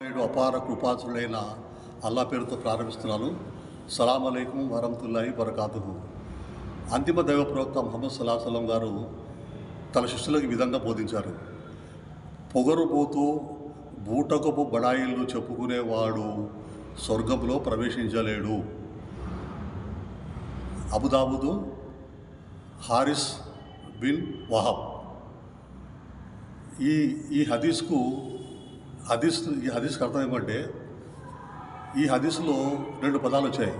నేడు అపార కృపాచుడైన అల్లా పేరుతో ప్రారంభిస్తున్నాను. సలాం అలైకుం వరహమతుల్లాహి వబరకాతుహు. అంతిమ దైవ ప్రవక్త ముహమ్మద్ సల్లల్లాహు అలైహి వసల్లం గారు తన శిష్యులకు ఈ విధంగా బోధించారు. పొగరుబోతూ బూటకపు బడాయిళ్ళు చెప్పుకునేవాడు స్వర్గంలో ప్రవేశించలేడు. అబుదాబుదు హారిస్ బిన్ వహబ్. ఈ హదీస్కి అర్థం ఏమంటే, ఈ హదీస్లో రెండు పదాలు వచ్చాయి.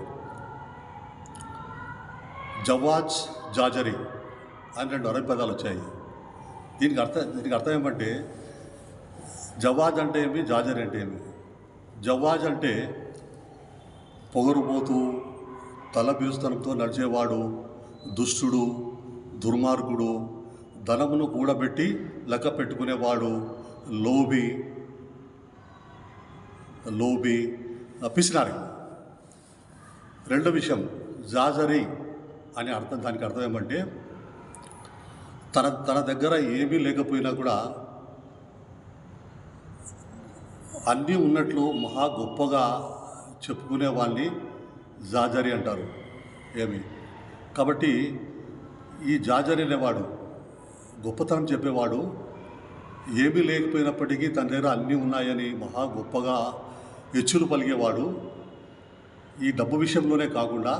జవాజ్, జాజరి అని రెండు అరబీ పదాలు వచ్చాయి. దీనికి అర్థం ఏమంటే, జవాజ్ అంటే ఏమి, జాజరి అంటే ఏమి. జవాజ్ అంటే పొగరుబోతూ తల బిరుస్తనంతో నడిచేవాడు, దుష్టుడు, దుర్మార్గుడు, ధనమును కూడబెట్టి లెక్క పెట్టుకునేవాడు, లోబి, పిసినారి. రెండో విషయం జాజరి అని అర్థం. దానికి అర్థం ఏమంటే, తన దగ్గర ఏమీ లేకపోయినా కూడా అన్నీ ఉన్నట్లు మహా గొప్పగా చెప్పుకునే వాళ్ళని జాజరి అంటారు. కాబట్టి ఈ జాజరి అనేవాడు గొప్పతనం చెప్పేవాడు. ఏమీ లేకపోయినప్పటికీ తన దగ్గర అన్నీ ఉన్నాయని మహా గొప్పగా హెచ్చులు పలిగేవాడు. ఈ డబ్బు విషయంలోనే కాకుండా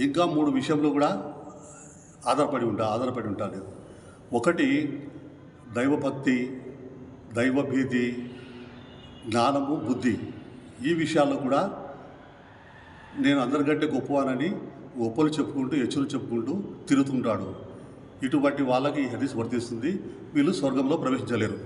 ఇంకా 3 విషయంలో కూడా ఆధారపడి ఉంటాడు. ఒకటి దైవభక్తి, దైవభీతి, జ్ఞానము, బుద్ధి. ఈ విషయాల్లో కూడా నేను అందరికంటే గొప్పవానని గొప్పలు చెప్పుకుంటూ, హెచ్చులు చెప్పుకుంటూ తిరుగుతుంటాడు. ఇటువంటి వాళ్ళకి ఈ హదీస్ వర్తిస్తుంది. వీళ్ళు స్వర్గంలో ప్రవేశించలేరు.